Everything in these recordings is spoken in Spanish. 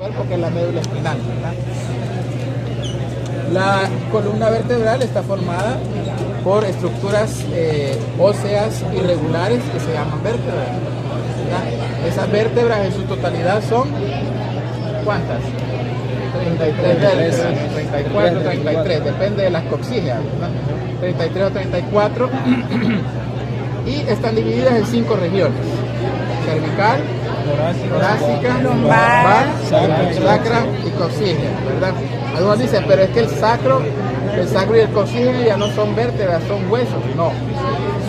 cuerpo, que es la médula espinal, ¿verdad? La columna vertebral está formada por estructuras óseas irregulares que se llaman vértebras, ¿verdad? Esas vértebras en su totalidad son, ¿cuántas? 33 vértebras, 34, 33, depende de las coxígeas, ¿verdad? 33 o 34, y están divididas en 5 regiones: cervical, torácica, lumbar, sacra y coxígea, ¿verdad? Algunos dicen, pero es que el sacro y el coxígeo ya no son vértebras, son huesos. No,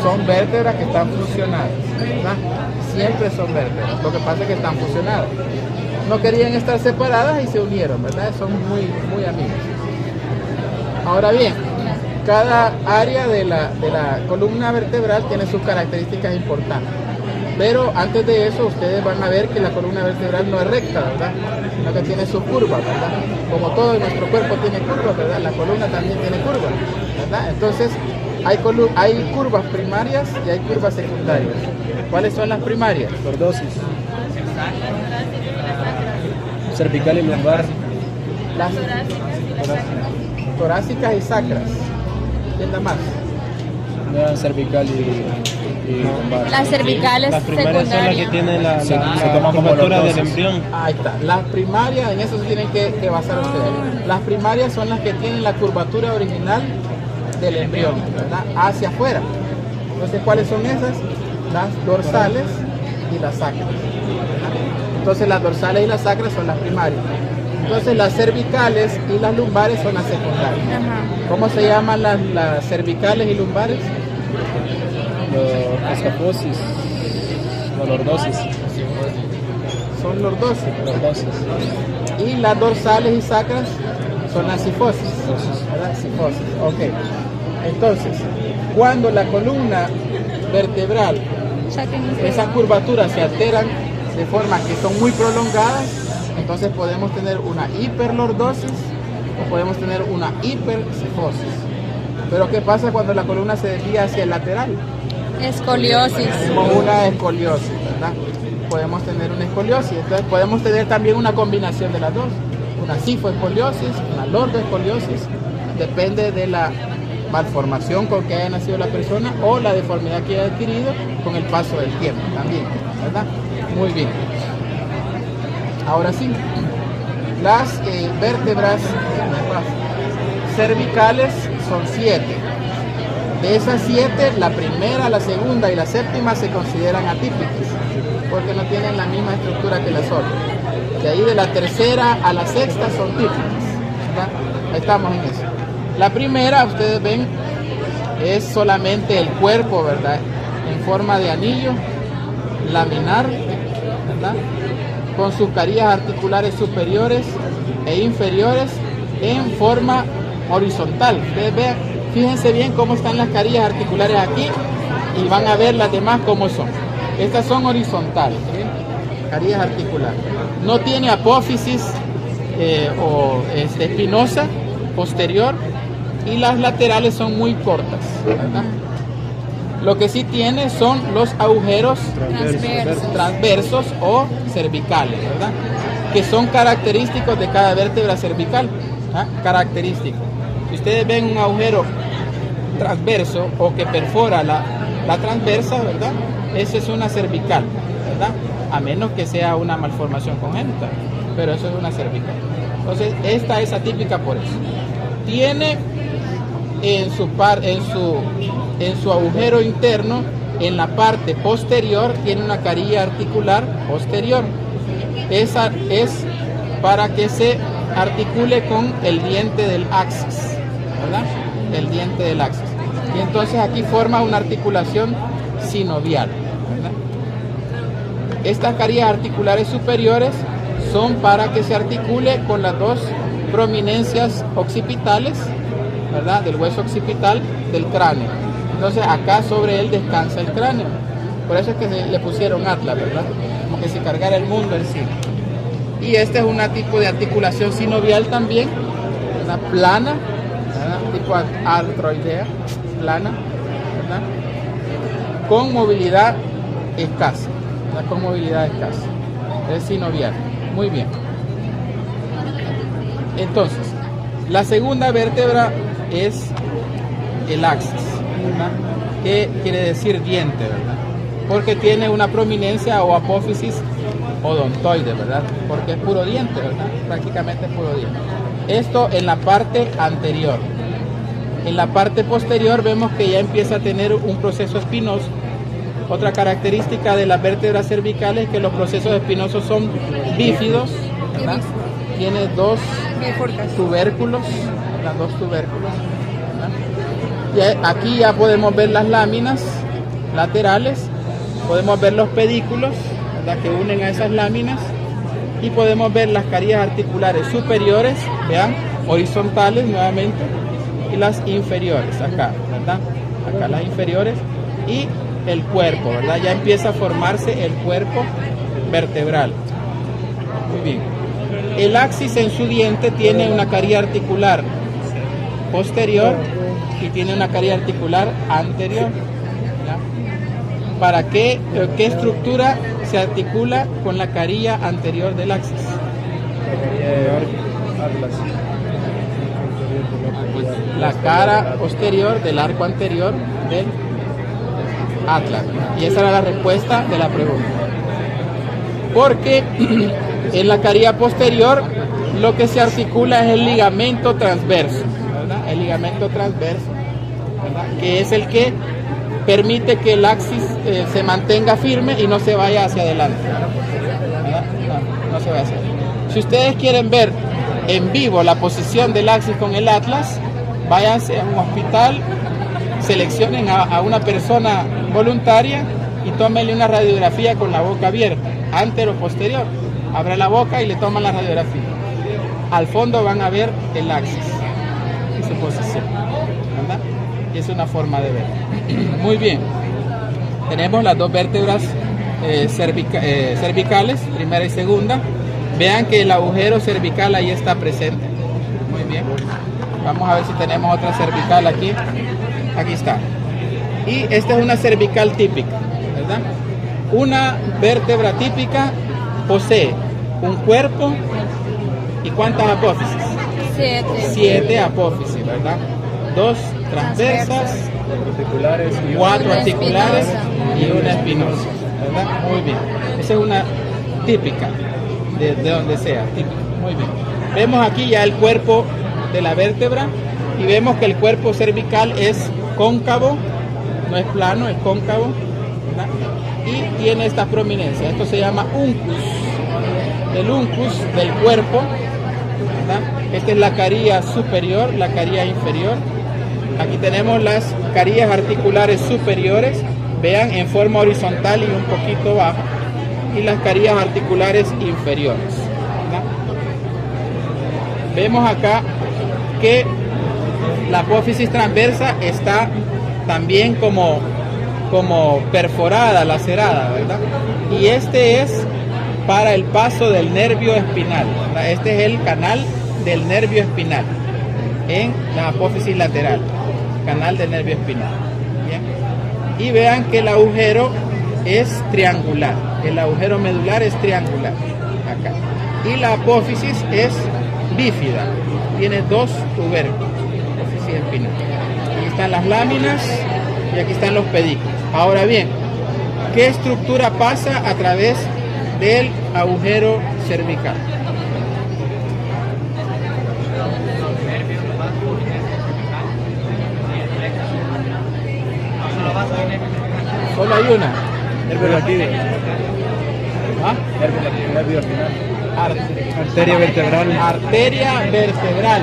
son vértebras que están fusionadas, ¿verdad? Siempre son vértebras, lo que pasa es que están fusionadas. No querían estar separadas y se unieron, ¿verdad? Son muy amigas. Ahora bien, cada área de la columna vertebral tiene sus características importantes. Pero antes de eso, ustedes van a ver que la columna vertebral no es recta, ¿verdad? Sino que tiene sus curvas, ¿verdad? Como todo nuestro cuerpo tiene curvas, ¿verdad? La columna también tiene curvas, ¿verdad? Entonces, hay curvas primarias y hay curvas secundarias. ¿Cuáles son las primarias? Lordosis. Cervical y lumbar. Las torácicas y sacras. ¿Quién da más? Cervical y lumbar. Las cervicales Las primarias son las que tienen la toma como curvatura del lordosis. embrión. Ahí está. Las primarias, en eso se tienen que basar ustedes. Las primarias son las que tienen la curvatura original del embrión, ¿verdad? Hacia afuera. Entonces, ¿cuáles son esas? Las dorsales y las sacras, ¿verdad? Entonces, las dorsales y las sacras son las primarias. Entonces, las cervicales y las lumbares son las secundarias. Ajá. ¿Cómo se llaman las cervicales y lumbares? Escafosis. Lordosis. Son lordosis. Lordosis. Y las dorsales y sacras son las sifosis. ¿Verdad? Sifosis. Ok. Entonces, cuando la columna vertebral, esas curvaturas se alteran de forma que son muy prolongadas, entonces podemos tener una hiperlordosis o podemos tener una hipersifosis. Pero ¿qué pasa cuando la columna se desvía hacia el lateral? Escoliosis. Tenemos una escoliosis, ¿verdad? Podemos tener una escoliosis. Entonces podemos tener también una combinación de las dos. Una sifoescoliosis, una lordoescoliosis. Depende de la malformación con que haya nacido la persona o la deformidad que haya adquirido con el paso del tiempo también, ¿verdad? Muy bien. Ahora sí, las vértebras cervicales son 7. De esas 7, la primera, la segunda y la séptima se consideran atípicas porque no tienen la misma estructura que las otras. De ahí de la tercera a la sexta son típicas, ¿verdad? Ahí estamos en eso. La primera, ustedes ven, es solamente el cuerpo, ¿verdad? En forma de anillo, laminar, ¿verdad? Con sus carillas articulares superiores e inferiores en forma horizontal. Ustedes vean, fíjense bien cómo están las carillas articulares aquí y van a ver las demás cómo son. Estas son horizontales, ¿sí? Carillas articulares. No tiene apófisis o espinosa posterior y las laterales son muy cortas, ¿verdad? Lo que sí tiene son los agujeros transversos o cervicales, ¿verdad? Que son característicos de cada vértebra cervical, ¿ah? Característico. Si ustedes ven un agujero transverso o que perfora la transversa, ¿verdad? Esa es una cervical, ¿verdad? A menos que sea una malformación congénita, pero eso es una cervical. Entonces, esta es atípica por eso. Tiene en su agujero interno, en la parte posterior, tiene una carilla articular posterior. Esa es para que se articule con el diente del axis, ¿verdad? El diente del axis. Y entonces aquí forma una articulación sinovial, ¿verdad? Estas carillas articulares superiores son para que se articule con las dos prominencias occipitales, ¿verdad? Del hueso occipital del cráneo. Entonces acá sobre él descansa el cráneo. Por eso es que le pusieron atlas, ¿verdad? Como que se cargara el mundo en sí. Y este es un tipo de articulación sinovial también, una plana, ¿verdad? Tipo artroidea, plana, ¿verdad? Con movilidad escasa, ¿verdad? Con movilidad escasa. Es sinovial. Muy bien. Entonces, la segunda vértebra es el axis, ¿verdad? Que quiere decir diente, ¿verdad? Porque tiene una prominencia o apófisis odontoide, ¿verdad? Porque es puro diente, ¿verdad? Prácticamente es puro diente. Esto en la parte anterior. En la parte posterior vemos que ya empieza a tener un proceso espinoso. Otra característica de las vértebras cervicales es que los procesos espinosos son bífidos, ¿verdad? Tiene dos tubérculos, ¿verdad? Dos tubérculos, ¿verdad? Y aquí ya podemos ver las láminas laterales, podemos ver los pedículos, ¿verdad? Que unen a esas láminas, y podemos ver las carillas articulares superiores, vean, horizontales nuevamente, y las inferiores, acá, ¿verdad? Acá las inferiores, y el cuerpo, ¿verdad? Ya empieza a formarse el cuerpo vertebral. Muy bien. El axis en su diente tiene una carilla articular posterior y tiene una carilla articular anterior, ¿ya? ¿Para qué estructura se articula con la carilla anterior del axis? La cara posterior del arco anterior del atlas. Y esa era la respuesta de la pregunta. Porque en la carilla posterior lo que se articula es el ligamento transverso, ¿verdad? El ligamento transverso, ¿verdad? Que es el que permite que el axis se mantenga firme y no se vaya hacia adelante, ¿verdad? No se vaya hacia adelante. Si ustedes quieren ver en vivo la posición del axis con el atlas, váyanse a un hospital, seleccionen a una persona voluntaria y tómenle una radiografía con la boca abierta, antero posterior. Abre la boca y le toman la radiografía. Al fondo van a ver el axis y su posición, ¿verdad? Y es una forma de ver. Muy bien. Tenemos las dos vértebras cervicales, primera y segunda. Vean que el agujero cervical ahí está presente. Muy bien. Vamos a ver si tenemos otra cervical aquí. Aquí está. Y esta es una cervical típica, ¿verdad? Una vértebra típica posee un cuerpo y ¿cuántas apófisis? 7 apófisis, ¿verdad? 2 transversas, 4 articulares y una espinosa, ¿verdad? Muy bien. Esa es una típica de donde sea, típica. Muy bien. Vemos aquí ya el cuerpo de la vértebra y vemos que el cuerpo cervical es cóncavo, no es plano, es cóncavo, ¿verdad? Y tiene esta prominencia. Esto se llama uncus. El uncus del cuerpo, ¿verdad? Esta es la carilla superior, la carilla inferior. Aquí tenemos las carillas articulares superiores, vean, en forma horizontal y un poquito baja, y las carillas articulares inferiores, ¿verdad? Vemos acá que la apófisis transversa está también como perforada, lacerada, ¿verdad? Y este es para el paso del nervio espinal, ¿verdad? Este es el canal del nervio espinal en la apófisis lateral, canal del nervio espinal. Bien. Y vean que el agujero es triangular, el agujero medular es triangular acá, y la apófisis es bífida, tiene 2 tubérculos, apófisis espinal. Aquí están las láminas y aquí están los pedículos. Ahora bien, ¿qué estructura pasa a través del agujero cervical? Solo hay una. Nervio latino. ¿Ah? Nervio espinal. Arteria vertebral. Arteria vertebral.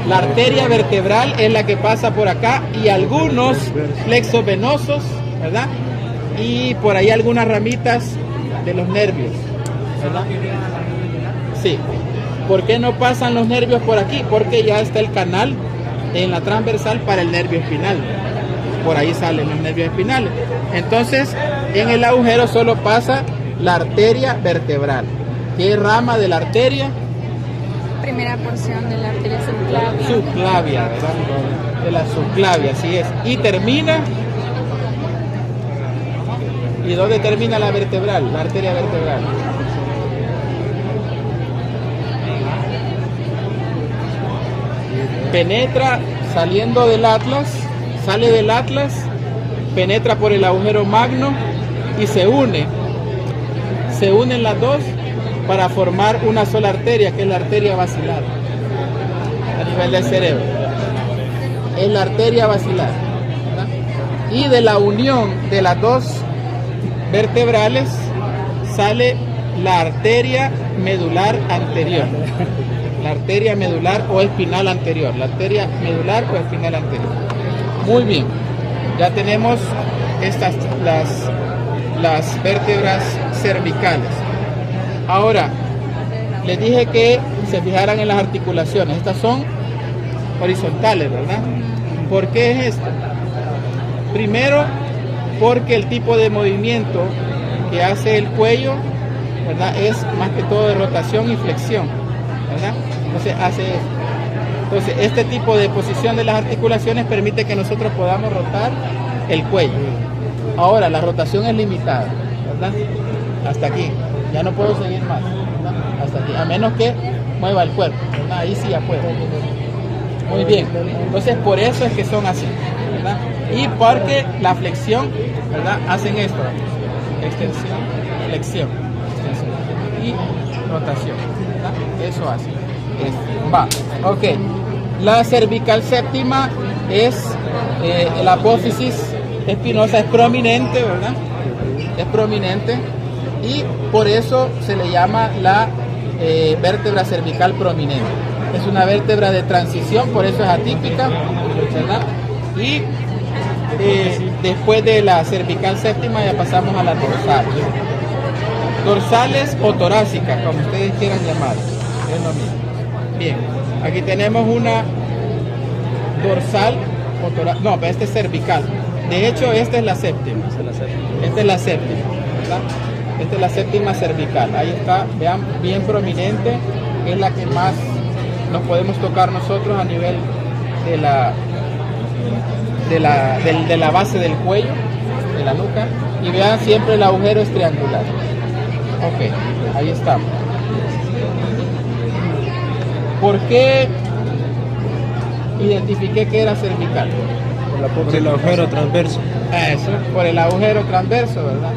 La arteria vertebral es la que pasa por acá y algunos plexos venosos, ¿verdad? Y por ahí algunas ramitas de los nervios, ¿verdad? Sí. ¿Por qué no pasan los nervios por aquí? Porque ya está el canal en la transversal para el nervio espinal. Por ahí salen los nervios espinales. Entonces, en el agujero solo pasa la arteria vertebral. ¿Qué rama de la arteria? Primera porción de la arteria subclavia. Subclavia, ¿verdad? De la subclavia, así es. Y termina. ¿Y dónde termina la vertebral? La arteria vertebral. penetra saliendo del atlas, sale del atlas, penetra por el agujero magno y se unen las dos para formar una sola arteria, que es la arteria basilar a nivel del cerebro. Es la arteria basilar, ¿verdad? Y de la unión de las dos vertebrales sale la arteria medular anterior, la arteria medular o espinal anterior, la arteria medular o espinal anterior. Muy bien, ya tenemos estas las vértebras cervicales. Ahora, les dije que se fijaran en las articulaciones. Estas son horizontales, ¿verdad? ¿Por qué es esto? Primero, porque el tipo de movimiento que hace el cuello, ¿verdad?, es más que todo de rotación y flexión, ¿verdad? Entonces hace esto. Entonces, este tipo de posición de las articulaciones permite que nosotros podamos rotar el cuello. Ahora, la rotación es limitada, ¿verdad? Hasta aquí. Ya no puedo seguir más, ¿verdad? Hasta aquí. A menos que mueva el cuerpo, ¿verdad? Ahí sí ya puedo. Muy bien. Entonces, por eso es que son así, ¿verdad? Y porque la flexión, ¿verdad?, hacen esto. Extensión, flexión, extensión y rotación, ¿verdad? Eso hace. Va, ok. La cervical séptima es la apófisis espinosa, es prominente, ¿verdad? Es prominente y por eso se le llama la vértebra cervical prominente. Es una vértebra de transición, por eso es atípica, ¿verdad? Y después de la cervical séptima ya pasamos a las dorsales. Dorsales o torácicas, como ustedes quieran llamar, es lo mismo. Bien, aquí tenemos una dorsal, no, pero esta es cervical. De hecho, esta es la séptima. Esta es la séptima, ¿verdad? Esta es la séptima cervical. Ahí está, vean, bien prominente. Es la que más nos podemos tocar nosotros a nivel de la base del cuello, de la nuca. Y vean, siempre el agujero es triangular. Ok, ahí estamos. ¿Por qué identifiqué que era cervical? Por el agujero transverso. Eso, por el agujero transverso, ¿verdad?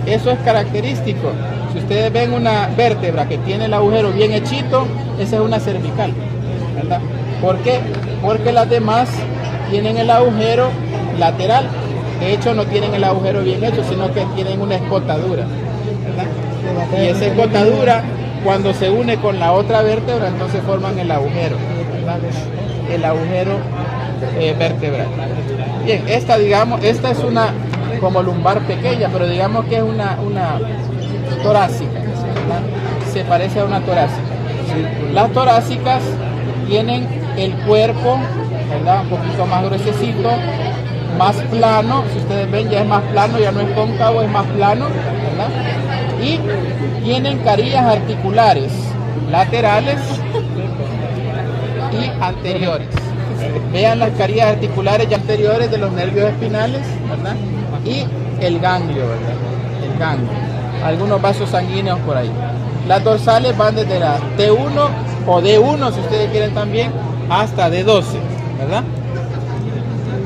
Eso es característico. Si ustedes ven una vértebra que tiene el agujero bien hechito, esa es una cervical, ¿verdad? ¿Por qué? Porque las demás tienen el agujero lateral. De hecho, no tienen el agujero bien hecho, sino que tienen una escotadura, ¿verdad? Y esa escotadura, cuando se une con la otra vértebra, entonces forman el agujero, ¿verdad? El agujero vertebral. Bien, esta es una como lumbar pequeña, pero digamos que es una torácica, ¿verdad? Se parece a una torácica. Las torácicas tienen el cuerpo, ¿verdad?, un poquito más gruesecito, más plano. Si ustedes ven, ya es más plano, ya no es cóncavo, es más plano, ¿verdad? Y tienen carillas articulares laterales y anteriores. Vean las carillas articulares y anteriores de los nervios espinales, ¿verdad? Y el ganglio, ¿verdad? El ganglio. Algunos vasos sanguíneos por ahí. Las dorsales van desde la T1 o D1, si ustedes quieren también, hasta D12, ¿verdad?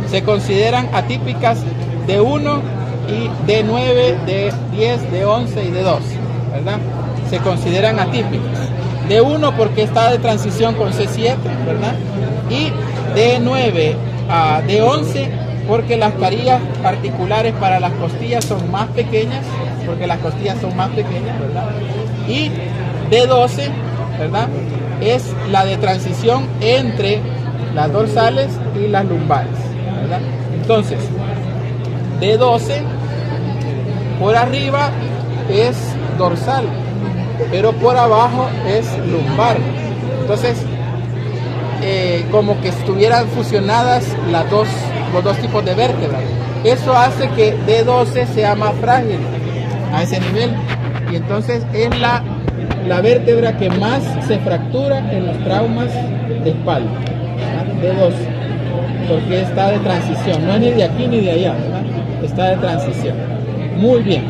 Se consideran atípicas D1 y D9, D10, D11 y D12, ¿verdad? Se consideran atípicas. D1 porque está de transición con C7, ¿verdad? Y D9 a D11 porque las carillas articulares para las costillas son más pequeñas, ¿verdad? Y D12, ¿verdad?, es la de transición entre las dorsales y las lumbares, ¿verdad? Entonces, D12 por arriba es dorsal, pero por abajo es lumbar. Entonces, como que estuvieran fusionadas los dos tipos de vértebras. Eso hace que D12 sea más frágil a ese nivel. Y entonces es la vértebra que más se fractura en los traumas de espalda, ¿verdad? D12, porque está de transición. No es ni de aquí ni de allá, ¿verdad? Está de transición. Muy bien.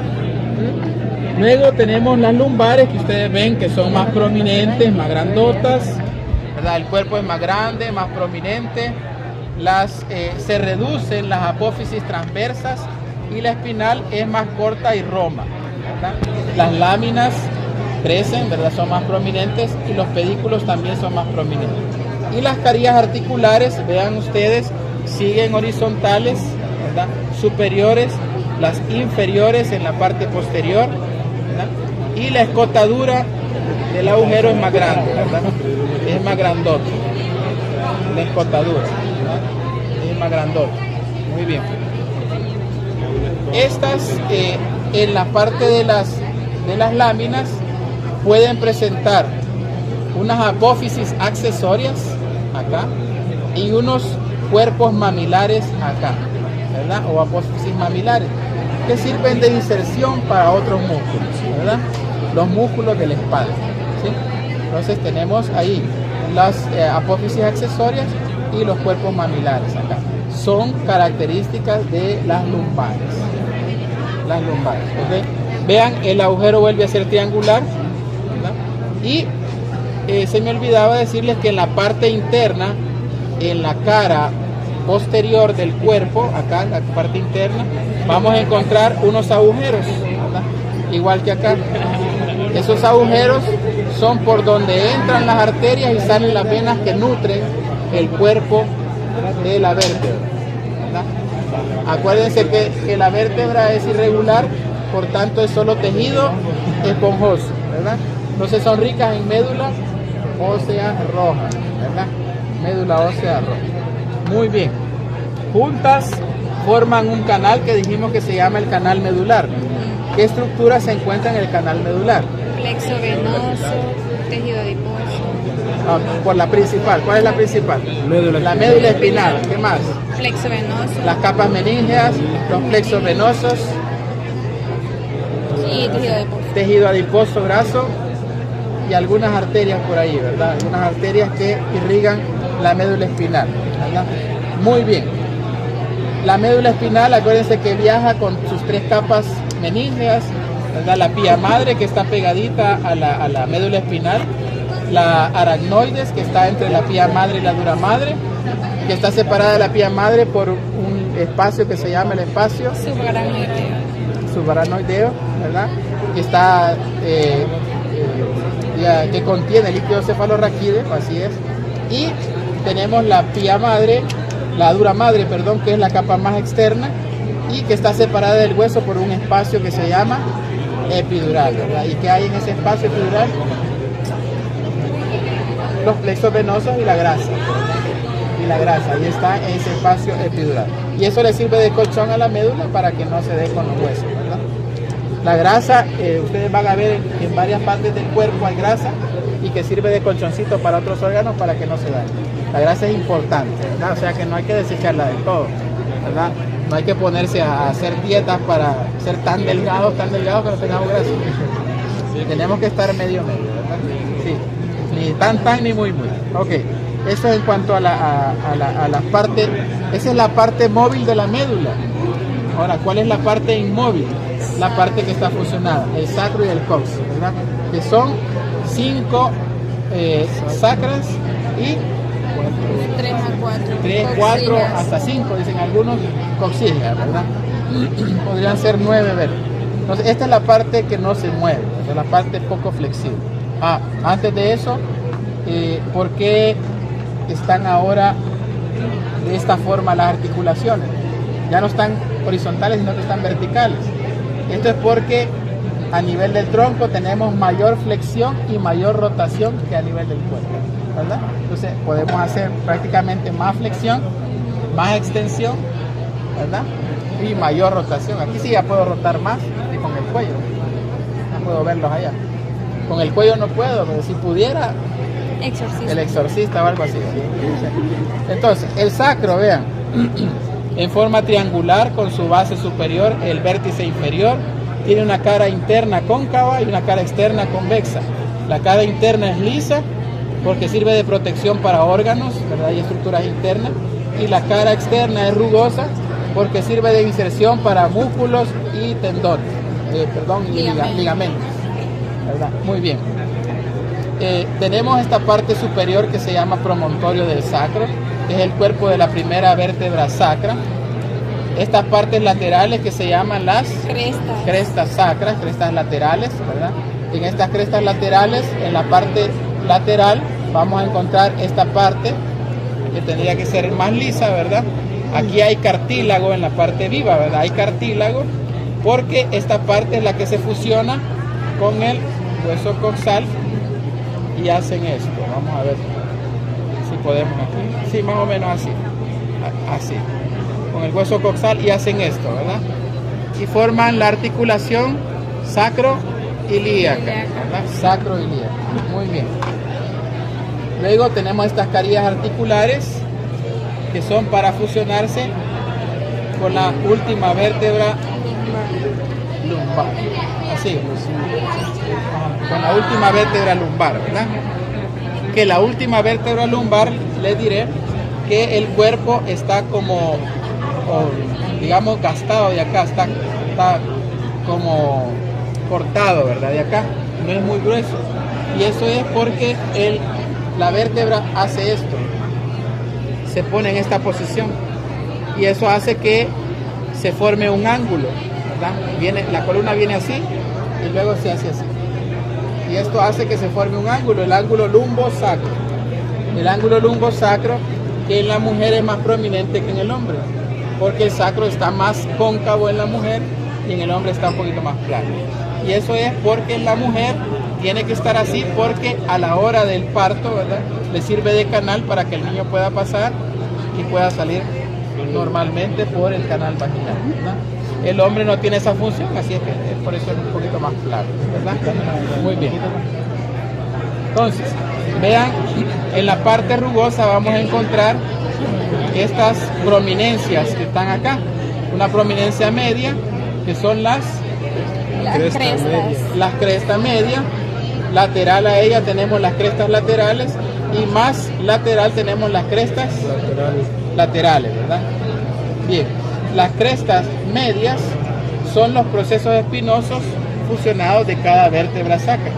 Luego tenemos las lumbares, que ustedes ven que son más prominentes, más grandotas, ¿verdad? El cuerpo es más grande, más prominente, se reducen las apófisis transversas y la espinal es más corta y roma, ¿verdad? Las láminas crecen, ¿verdad? Son más prominentes y los pedículos también son más prominentes. Y las carillas articulares, vean ustedes, siguen horizontales, ¿verdad? Superiores, las inferiores en la parte posterior, ¿verdad? Y la escotadura del agujero es más grande, ¿verdad? Es más grandote. La escotadura, ¿verdad? Es más grandote. Muy bien. Estas en la parte de las láminas pueden presentar unas apófisis accesorias acá y unos cuerpos mamilares acá, ¿verdad? O apófisis mamilares que sirven de inserción para otros músculos, ¿verdad? Los músculos de la espalda, ¿sí? Entonces tenemos ahí las apófisis accesorias y los cuerpos mamilares acá. Son características de las lumbares. Las lumbares, ¿ok? Vean, el agujero vuelve a ser triangular, ¿verdad? Y se me olvidaba decirles que en la parte interna, en la cara posterior del cuerpo, acá en la parte interna, vamos a encontrar unos agujeros, ¿verdad? Igual que acá. Esos agujeros son por donde entran las arterias y salen las venas que nutren el cuerpo de la vértebra, ¿verdad? Acuérdense que la vértebra es irregular, por tanto es solo tejido esponjoso, ¿verdad? Entonces son ricas en médula ósea roja, ¿verdad? Médula ósea roja. Muy bien. Juntas forman un canal que dijimos que se llama el canal medular. ¿Qué estructura se encuentra en el canal medular? Plexo venoso, tejido adiposo. Por la principal. ¿Cuál es la principal? La médula espinal. ¿Qué más? Plexo venoso. Las capas meníngeas, los plexos venosos. Y tejido adiposo. Tejido adiposo graso y algunas arterias por ahí, ¿verdad? Algunas arterias que irrigan la médula espinal, ¿verdad? Muy bien. La médula espinal, acuérdense que viaja con sus 3 capas meníngeas, ¿verdad? La pía madre que está pegadita a la médula espinal, la aracnoides que está entre la pía madre y la dura madre, que está separada de la pía madre por un espacio que se llama el espacio subaracnoideo, ¿verdad? Que está que contiene líquido cefalorraquídeo, así es. Y tenemos la pía madre, la dura madre, perdón, que es la capa más externa y que está separada del hueso por un espacio que se llama epidural, ¿verdad? ¿Y qué hay en ese espacio epidural? Los plexos venosos y la grasa. Y la grasa, ahí está en ese espacio epidural. Y eso le sirve de colchón a la médula para que no se dé con los huesos, ¿verdad? La grasa, ustedes van a ver en varias partes del cuerpo hay grasa y que sirve de colchoncito para otros órganos para que no se dañe. La grasa es importante, ¿verdad? O sea que no hay que desecharla del todo, ¿verdad? No hay que ponerse a hacer dietas para ser tan delgados que no tengamos grasa. Tenemos que estar medio, ¿verdad? Sí. Ni tan ni muy. Ok. Eso en cuanto a la parte, esa es la parte móvil de la médula. Ahora, ¿cuál es la parte inmóvil? La parte que está fusionada, el sacro y el cox, ¿verdad? Que son 5 sacras y 3 a 4. 3, 4, hasta 5, dicen algunos, coxígeas, ¿verdad? Podrían ser 9, ver. Entonces, esta es la parte que no se mueve, es la parte poco flexible. Antes de eso, ¿por qué están ahora de esta forma las articulaciones? Ya no están horizontales, sino que están verticales. Esto es porque a nivel del tronco tenemos mayor flexión y mayor rotación que a nivel del cuerpo, ¿verdad? Entonces podemos hacer prácticamente más flexión, más extensión, ¿verdad? Y mayor rotación. Aquí sí ya puedo rotar más que con el cuello. No puedo verlos allá. Con el cuello no puedo, pero si pudiera, el exorcista o algo así. Entonces, el sacro, vean, en forma triangular con su base superior, el vértice inferior, tiene una cara interna cóncava y una cara externa convexa. La cara interna es lisa porque sirve de protección para órganos, ¿verdad? Y estructuras internas. Y la cara externa es rugosa porque sirve de inserción para músculos y tendones, ligamentos, ¿verdad? Muy bien. tenemos esta parte superior que se llama promontorio del sacro, que es el cuerpo de la primera vértebra sacra. Estas partes laterales que se llaman las crestas sacras, crestas laterales, ¿verdad? En estas crestas laterales, en la parte lateral, vamos a encontrar esta parte que tendría que ser más lisa, ¿verdad? Aquí hay cartílago en la parte viva, ¿verdad? Hay cartílago porque esta parte es la que se fusiona con el hueso coxal y hacen esto. Vamos a ver si podemos aquí. Sí, más o menos así. Así. Con el hueso coxal y hacen esto, ¿verdad? Y forman la articulación sacro-ilíaca, ¿verdad? Sacro-ilíaca. Muy bien. Luego tenemos estas carillas articulares que son para fusionarse con la última vértebra lumbar. Así, con la última vértebra lumbar, ¿verdad? Que la última vértebra lumbar, les diré que el cuerpo está como, digamos, gastado de acá, está como cortado, ¿verdad? De acá, no es muy grueso. Y eso es porque la vértebra hace esto, se pone en esta posición y eso hace que se forme un ángulo, ¿verdad? La columna viene así y luego se hace así. Y esto hace que se forme un ángulo, el ángulo lumbosacro. El ángulo lumbosacro que en la mujer es más prominente que en el hombre, porque el sacro está más cóncavo en la mujer y en el hombre está un poquito más plano. Y eso es porque la mujer tiene que estar así porque a la hora del parto, ¿verdad?, le sirve de canal para que el niño pueda pasar y pueda salir normalmente por el canal vaginal, ¿verdad? El hombre no tiene esa función, así es que por eso es un poquito más plano, ¿verdad? Muy bien. Entonces, vean, en la parte rugosa vamos a encontrar estas prominencias que están acá. Una prominencia media, que son las crestas medias. Lateral a ella tenemos las crestas laterales y más lateral tenemos las crestas laterales, ¿verdad? Bien, las crestas medias son los procesos espinosos fusionados de cada vértebra sacra.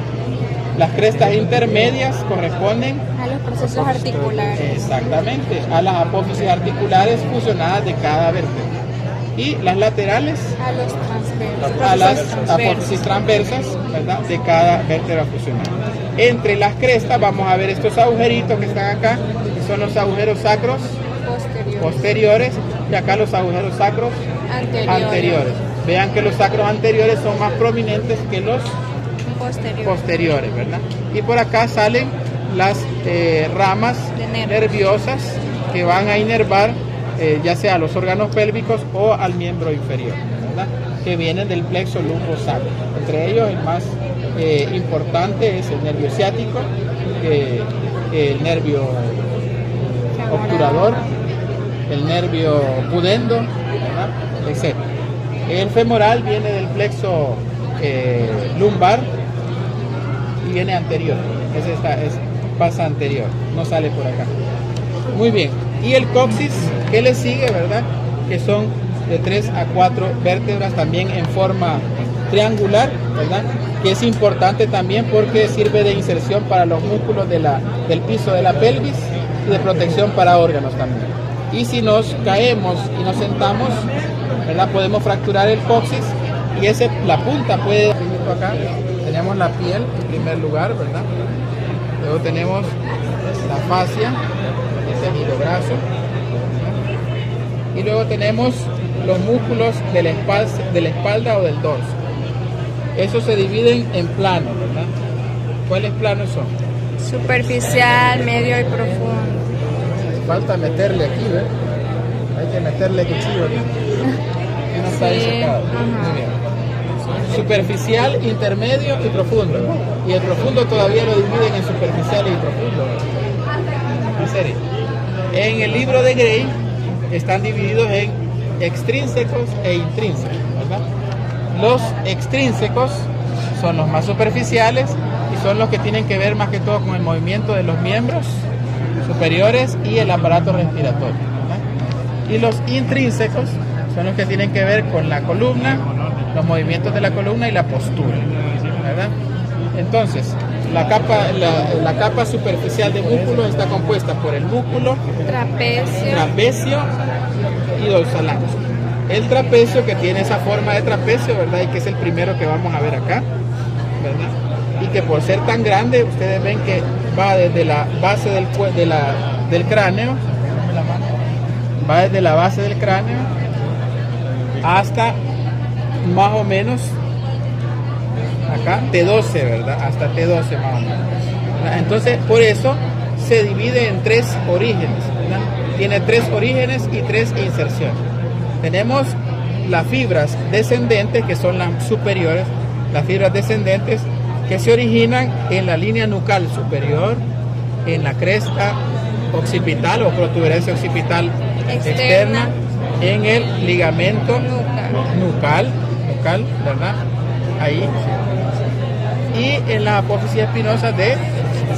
Las crestas intermedias corresponden a los procesos articulares. Exactamente, a las apófisis articulares fusionadas de cada vértebra. Y las laterales a las apófisis transversas, ¿verdad?, de cada vértebra fusionada. Entre las crestas vamos a ver estos agujeritos que están acá, que son los agujeros sacros posteriores y acá los agujeros sacros anteriores. Vean que los sacros anteriores son más prominentes que los posteriores, ¿verdad? Y por acá salen las ramas nerviosas que van a inervar ya sea a los órganos pélvicos o al miembro inferior, ¿verdad?, que vienen del plexo lumbosacro. Entre ellos el más importante es el nervio ciático, el nervio obturador, el nervio pudendo, ¿verdad?, etc. El femoral viene del plexo lumbar y viene anterior. Pasa anterior, no sale por acá. Muy bien. Y el coxis, que le sigue, ¿verdad?, que son de 3 a 4 vértebras también en forma triangular, ¿verdad?, que es importante también porque sirve de inserción para los músculos del piso de la pelvis y de protección para órganos también. Y si nos caemos y nos sentamos, ¿verdad?, podemos fracturar el coxis y la punta puede... Acá tenemos la piel en primer lugar, ¿verdad? Luego tenemos la fascia, el tejido graso, y luego tenemos los músculos de la espalda o del dorso. Esos se dividen en planos, ¿verdad? ¿Cuáles planos son? Superficial, medio y profundo. Falta meterle aquí, ¿ves? Hay que meterle cuchillo aquí. Y no está disecado. Muy bien. Superficial, intermedio y profundo. Y el profundo todavía lo dividen en superficial y profundo. En serio. En el libro de Gray están divididos en extrínsecos e intrínsecos, ¿verdad? Los extrínsecos son los más superficiales y son los que tienen que ver más que todo con el movimiento de los miembros superiores y el aparato respiratorio, ¿verdad? Y los intrínsecos son los que tienen que ver con la columna, los movimientos de la columna y la postura, ¿verdad? Entonces, la capa superficial de músculo está compuesta por el músculo, trapecio y dorsal ancho. El trapecio, que tiene esa forma de trapecio, ¿verdad? Y que es el primero que vamos a ver acá, ¿verdad? Y que por ser tan grande, ustedes ven que va desde la base del cráneo, va desde la base del cráneo hasta más o menos acá T12, ¿verdad? Hasta T12 más o menos, ¿verdad? Entonces, por eso se divide en 3 orígenes, ¿verdad? Tiene 3 orígenes y 3 inserciones. Tenemos las fibras descendentes, que son las superiores, las fibras descendentes que se originan en la línea nucal superior, en la cresta occipital o protuberancia occipital externa, en el ligamento nucal, ¿verdad? Ahí. Y en la apófisis espinosa de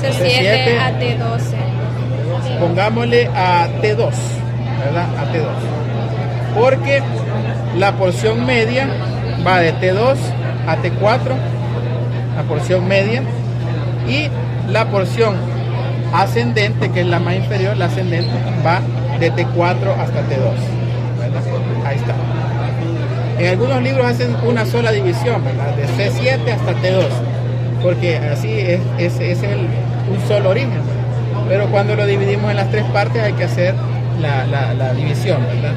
C7 a T12. Pongámosle a T2, ¿verdad? A T2. Porque la porción media va de T2 a T4, la porción media, y la porción ascendente, que es la más inferior, la ascendente, va de T4 hasta T2, ¿verdad? Ahí está. En algunos libros hacen una sola división, ¿verdad? De C7 hasta T2, porque así es un solo origen, ¿verdad? Pero cuando lo dividimos en las 3 partes hay que hacer la división, ¿verdad?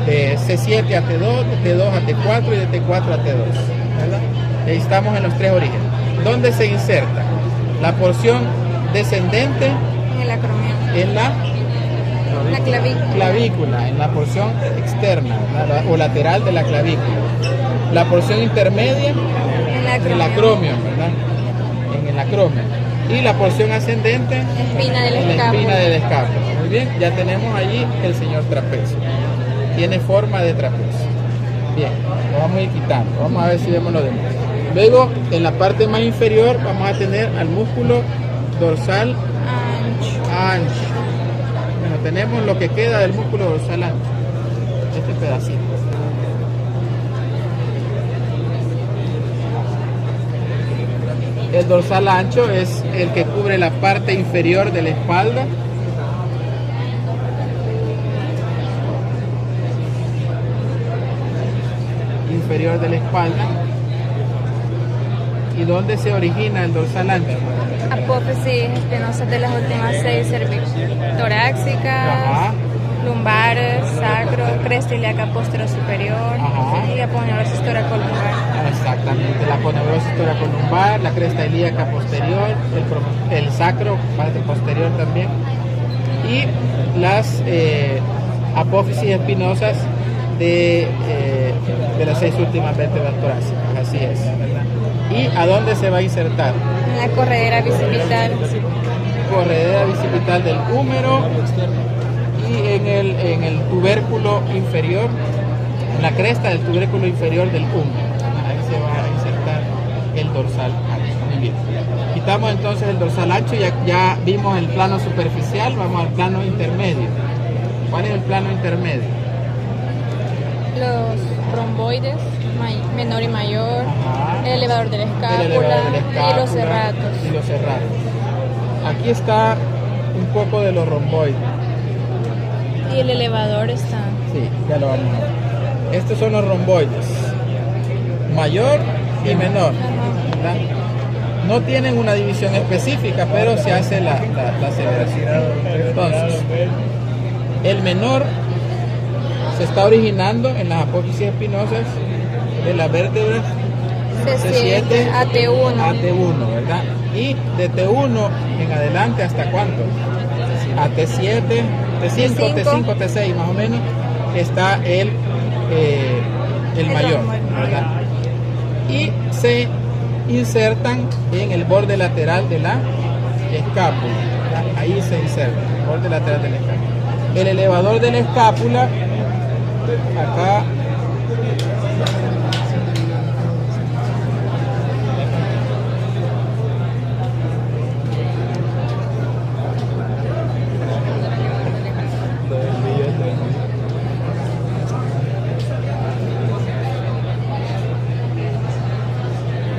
De C7 a T2, de T2 a T4 y de T4 a T2, ¿verdad? Ahí estamos en los 3 orígenes. ¿Dónde se inserta? La porción descendente En el acromion. en la clavícula. en la porción externa, ¿verdad? O lateral de la clavícula. La porción intermedia en el acromion, ¿verdad? En el acromion. Y la porción ascendente Espina del en la escápula. espina del escápula. Muy bien, ya tenemos allí el señor trapecio. Tiene forma de trapecio. Bien, lo vamos a ir quitando. Vamos a ver si vemos lo demás. Luego, en la parte más inferior, vamos a tener al músculo dorsal ancho. Bueno, tenemos lo que queda del músculo dorsal ancho. Este pedacito. El dorsal ancho es el que cubre la parte inferior de la espalda. Inferior de la espalda. ¿Y dónde se origina el dorsal ancho? Apófisis espinosas de las últimas 6 cervicotorácicas, Ajá. lumbares, sacro, cresta ilíaca posterior superior, Ajá. y aponeurosis toracolumbar. Exactamente, la aponeurosis toracolumbar, la cresta ilíaca posterior, el sacro, parte posterior también, y las apófisis espinosas de las 6 últimas vértebras torácicas, así es, ¿verdad? ¿Y a dónde se va a insertar? En la corredera bicipital. Corredera bicipital del húmero y en el tubérculo inferior, en la cresta del tubérculo inferior del húmero. Ahí se va a insertar el dorsal ancho. Muy bien. Quitamos entonces el dorsal ancho, ya vimos el plano superficial, vamos al plano intermedio. ¿Cuál es el plano intermedio? Los romboides, menor y mayor, Ajá. el elevador de la El escápula, elevador de la y los escápula serratos. y los serratos. Aquí está un poco de los romboides. Y el elevador está. Sí, ya lo vamos a ver. Estos son los romboides, mayor y menor, ¿verdad? No tienen una división específica, pero se hace la aseveración. Entonces, el menor se está originando en las apófisis espinosas de las vértebras C7 a T1. a T1, ¿verdad? Y de T1 en adelante, ¿hasta cuánto? A T7, T5, T5, T6 más o menos, está el mayor, ¿verdad? Y se insertan en el borde lateral de la escápula, ¿verdad? Ahí se inserta, el borde lateral de la escápula. El elevador de la escápula, acá,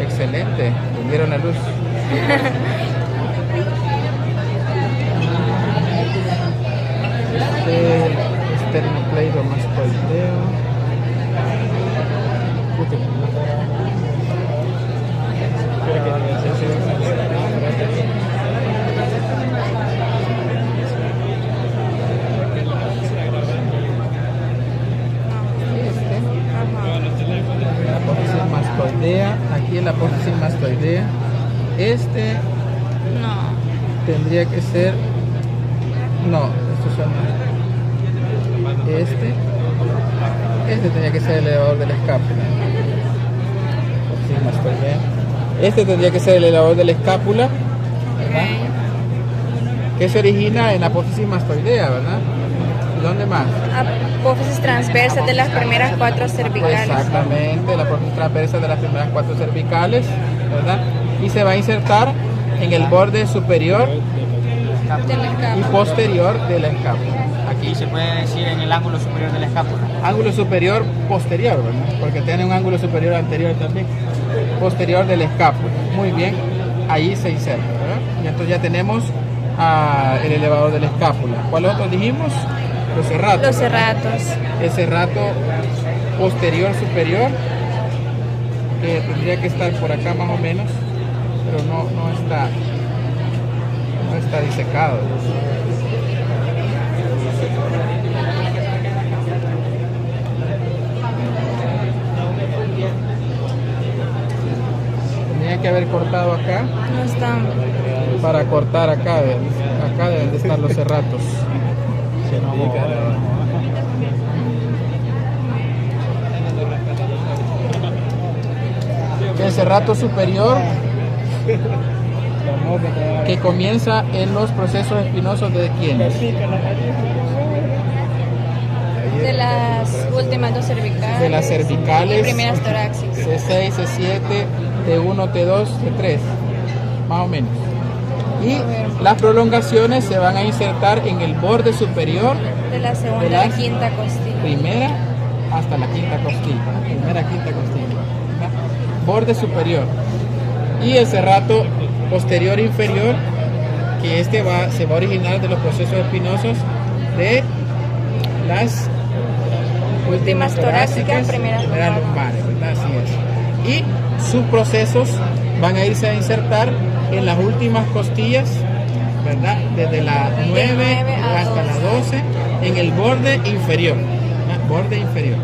excelente, prendieron la luz. mastoidea. Este No. tendría que ser, no, estos son, este tendría que ser el elevador de la escápula. Apófisis mastoidea. Este tendría que ser el elevador de la escápula, ¿verdad? Que se origina en la apófisis mastoidea, ¿verdad? ¿Dónde más? Apófisis transversa de las primeras 4 cervicales. Exactamente, la apófisis transversa de las primeras 4 cervicales, ¿verdad? Y se va a insertar en el borde superior De la y escápula. posterior de la escápula. Aquí se puede decir en el ángulo superior de la escápula. Ángulo superior posterior, ¿verdad? Porque tiene un ángulo superior anterior también. Posterior de la escápula. Muy bien, ahí se inserta, ¿verdad? Y entonces ya tenemos el elevador de la escápula. ¿Cuál otro dijimos? Los serratos. Los serratos. El serrato posterior superior, que tendría que estar por acá más o menos, pero no está disecado. Tenía que haber cortado acá No están. para cortar acá. Acá deben de estar los serratos. El serrato superior, que comienza en los procesos espinosos de quiénes. De las últimas 2 cervicales. De las cervicales. Y primeras torácicas. C6, C7, T1, T2, T3, más o menos. Y las prolongaciones se van a insertar en el borde superior, De la segunda de a las la quinta costilla. primera hasta la quinta costilla. Primera, quinta costilla. ¿Verdad? Borde superior. Y el serrato posterior inferior, que se va a originar de los procesos espinosos de las Últimas torácicas, primeras lumbares, ¿verdad? Así es. Y sus procesos van a irse a insertar en las últimas costillas, ¿verdad? Desde la 9 hasta la 12, en el borde inferior, ¿verdad? Borde inferior.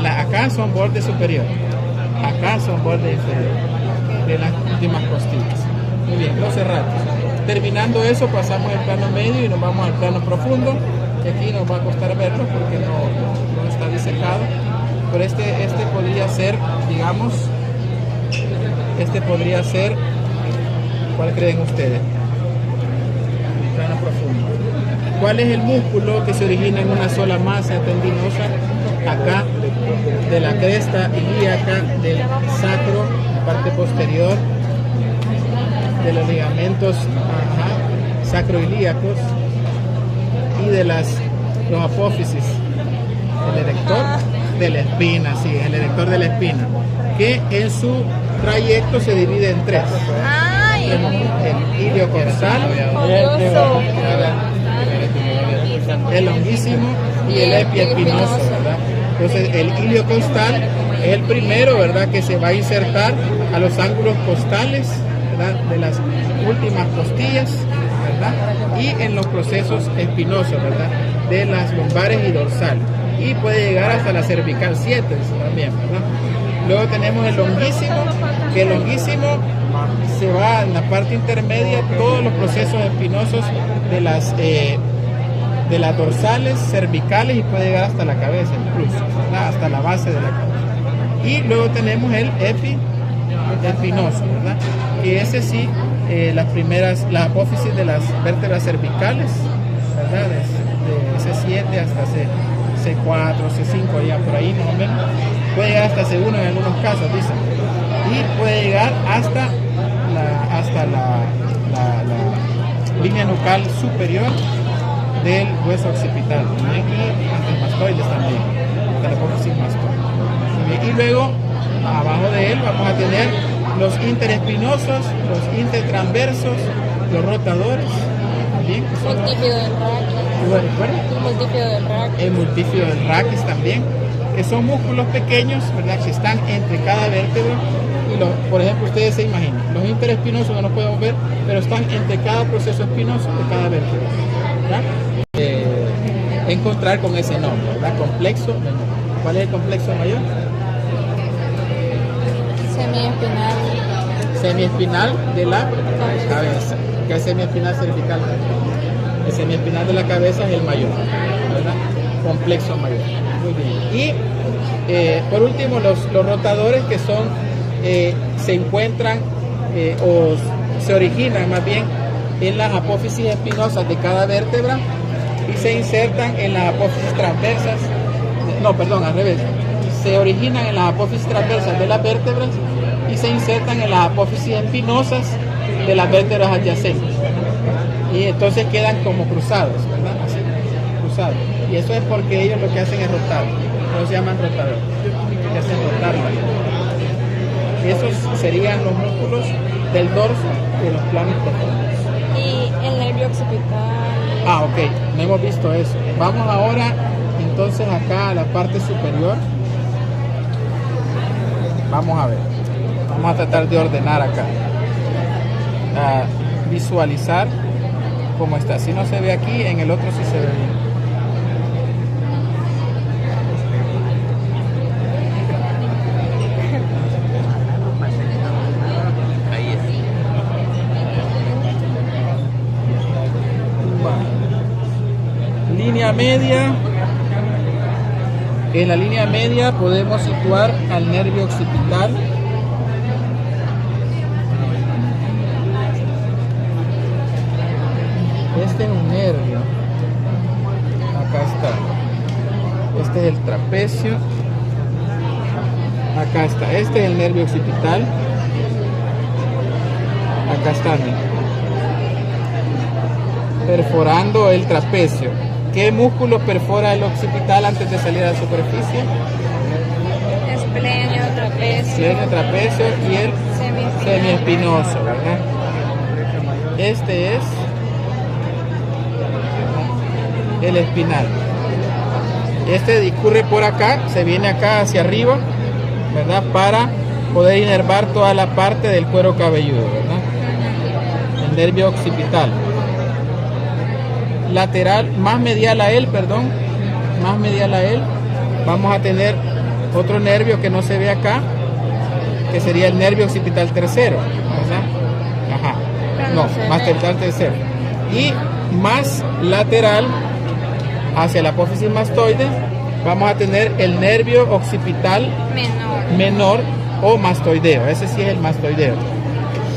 Acá son borde superior, acá son borde inferior, de las últimas costillas. Muy bien, los serratos. Terminando eso, pasamos al plano medio y nos vamos al plano profundo, que aquí nos va a costar verlo porque no está disecado, pero este podría ser, digamos, ¿cuál creen ustedes? Plano profundo. ¿Cuál es el músculo que se origina en una sola masa tendinosa? Acá, de la cresta ilíaca, del sacro, parte posterior, de los ligamentos sacroilíacos y de los apófisis, el erector de la espina, sí, el erector de la espina, que en su trayecto se divide en 3. ¡Ay! El ilio costal, Famoso. el longuísimo y el epiespinoso, ¿verdad? Entonces el ilio costal es el primero, ¿verdad?, que se va a insertar a los ángulos costales, ¿verdad?, de las últimas costillas, ¿verdad?, y en los procesos espinosos, ¿verdad?, de las lumbares y dorsal, y puede llegar hasta la cervical 7 también, ¿verdad? Luego tenemos el longuísimo, que el longuísimo se va en la parte intermedia, todos los procesos espinosos de las dorsales, cervicales, y puede llegar hasta la cabeza incluso, ¿verdad?, hasta la base de la cabeza. Y luego tenemos el espinoso, ¿verdad?, que ese sí, las apófisis de las vértebras cervicales, ¿verdad?, de C7 hasta C4, C5, ya por ahí más o menos, puede llegar hasta C1 en algunos casos, dicen, y puede llegar hasta la línea nucal superior del hueso occipital, también, y hasta el mastoides también, hasta la apófisis mastoide. Y luego, abajo de él, vamos a tener los interespinosos, los intertransversos, los rotadores, también, que son Multífido del raquis. Multífido del raquis. el multífido del raquis también, que son músculos pequeños, ¿verdad?, que están entre cada vértebra. Y por ejemplo, ustedes se imaginan, los interespinosos no los podemos ver, pero están entre cada proceso espinoso de cada vértebra, ¿verdad? Encontrar con ese nombre, ¿verdad? Complexo menor. ¿Cuál es el complexo mayor? Semiespinal. semiespinal de la cabeza. ¿Qué es semiespinal cervical? El semiespinal de la cabeza es el mayor, ¿verdad? Complexo mayor. Muy bien. Y por último, los rotadores que son, se encuentran o se originan más bien en las apófisis espinosas de cada vértebra y se insertan en las apófisis transversas, no, perdón, al revés, se originan en las apófisis transversas de las vértebras y se insertan en las apófisis espinosas de las vértebras adyacentes. Y entonces quedan como cruzados, ¿verdad? Así, cruzados. Y eso es porque ellos lo que hacen es rotar. No se llaman rotadores, que hacen rotar la vértebra. Esos serían los músculos del dorso de los planos profundos. Y el nervio occipital. Ah, ok, no hemos visto eso. Vamos ahora entonces acá a la parte superior. Vamos a ver. Vamos a tratar de ordenar acá. A visualizar cómo está. Si no se ve aquí, en el otro sí se ve bien. Línea media. En la línea media podemos situar al nervio occipital. Este es un nervio. Acá está. Este es el trapecio. Acá está. Este es el nervio occipital. Acá está. Perforando el trapecio. ¿Qué músculo perfora el occipital antes de salir a la superficie? Esplenio, trapecio. Esplenio, trapecio y el semiespinoso, ¿verdad? Este es el espinal. Este discurre por acá, se viene acá hacia arriba, ¿verdad? Para poder inervar toda la parte del cuero cabelludo, ¿verdad? El nervio occipital. Lateral, más medial a él, vamos a tener otro nervio que no se ve acá, que sería el nervio occipital tercero, ¿verdad? Ajá. No, más occipital tercero. Y más lateral hacia la apófisis mastoide, vamos a tener el nervio occipital menor o mastoideo. Ese sí es el mastoideo.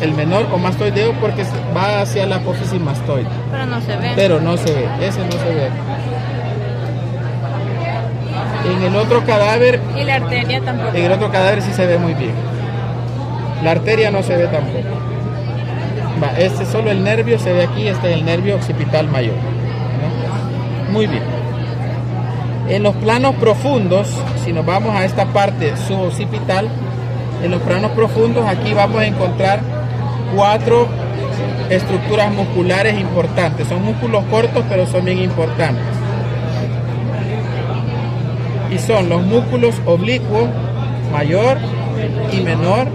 El menor o mastoideo porque va hacia la apófisis mastoide. Pero no se ve. Ese no se ve. En el otro cadáver. Y la arteria tampoco. En el otro cadáver sí se ve muy bien. La arteria no se ve tampoco. Va, este solo el nervio se ve aquí. Este es el nervio occipital mayor, ¿no? Muy bien. En los planos profundos, si nos vamos a esta parte suboccipital, en los planos profundos aquí vamos a encontrar 4 estructuras musculares importantes. Son músculos cortos, pero son bien importantes. Y son los músculos oblicuo mayor y menor,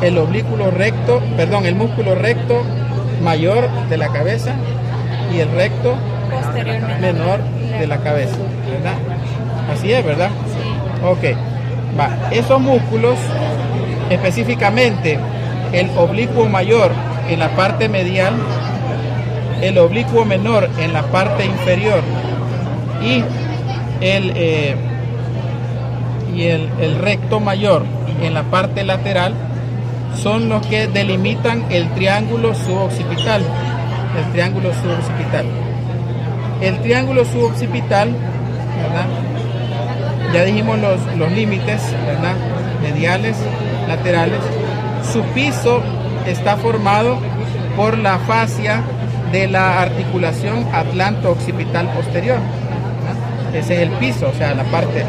el músculo recto mayor de la cabeza y el recto menor de la cabeza, ¿verdad? Así es, ¿verdad? Sí. Ok. Va. Esos músculos, específicamente el oblicuo mayor en la parte medial, el oblicuo menor en la parte inferior y el recto mayor en la parte lateral, son los que delimitan el triángulo suboccipital. El triángulo suboccipital. El triángulo suboccipital, ¿verdad? Ya dijimos los límites, ¿verdad? Mediales, laterales. Su piso está formado por la fascia de la articulación atlanto-occipital posterior, ¿verdad? Ese es el piso, o sea, la parte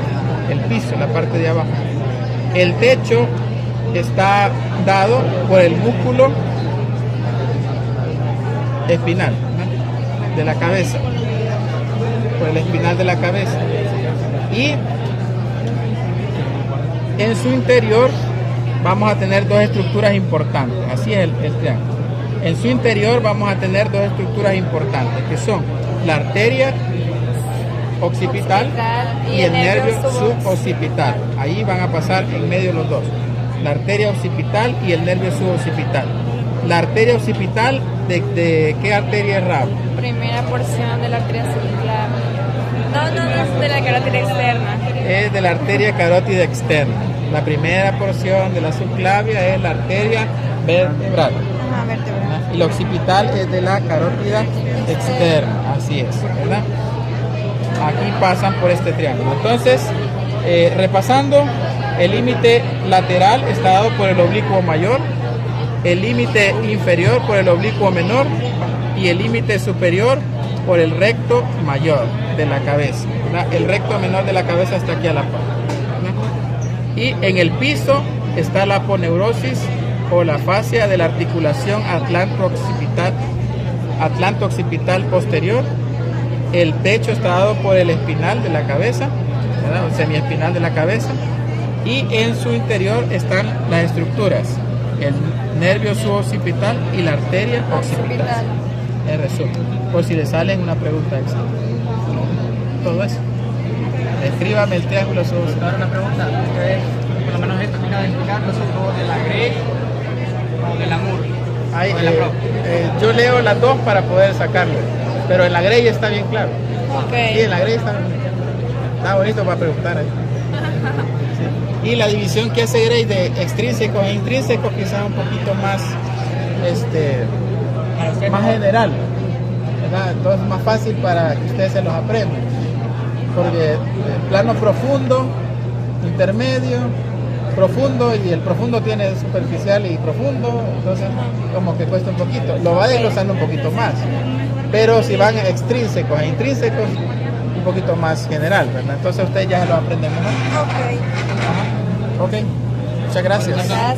de abajo. El techo está dado por el músculo espinal, ¿verdad? De la cabeza, por el espinal de la cabeza. Y en su interior vamos a tener 2 estructuras importantes. Así es el triángulo. En su interior vamos a tener 2 estructuras importantes, que son la arteria occipital y el nervio suboccipital. Ahí van a pasar en medio los dos. la arteria occipital y el nervio suboccipital. La arteria occipital, ¿de qué arteria es Raúl? Primera porción de la arteria subclavia. No es de la carótida externa. Es de la arteria carótida externa. La primera porción de la subclavia es la arteria vertebral. Ajá, vertebral. Y la occipital es de la carótida externa. Así es, ¿verdad? Aquí pasan por este triángulo. Entonces, repasando, el límite lateral está dado por el oblicuo mayor, el límite inferior por el oblicuo menor y el límite superior por el recto mayor de la cabeza, ¿verdad? El recto menor de la cabeza está aquí a la par, ¿verdad? Y en el piso está la aponeurosis o la fascia de la articulación atlanto-occipital posterior. El techo está dado por el espinal de la cabeza, ¿verdad? El semiespinal de la cabeza, y en su interior están las estructuras, el nervio suboccipital y la arteria occipital. En resumen, por si le salen una pregunta extra. Todo eso. Escríbame el triángulo suboccipital. Ahora una pregunta, ustedes, por lo menos esto que acaba de explicar, ¿los ojos de la Grey o de la Moore? Ahí, ¿O de la Pro? yo leo las dos para poder sacarlo, pero en la Grey está bien claro. Ok. Sí, en la Grey está bonito para preguntar ahí. Sí. Y la división que hace Grey de extrínsecos e intrínsecos quizás un poquito más más general, ¿verdad? Entonces es más fácil para que ustedes se los aprendan, porque el plano profundo, intermedio, profundo, y el profundo tiene superficial y profundo, entonces como que cuesta un poquito, lo va desglosando un poquito más, pero si van extrínsecos e intrínsecos, un poquito más general, ¿verdad? Entonces ustedes ya lo aprenden mejor. Ok. Ok, muchas gracias. Gracias.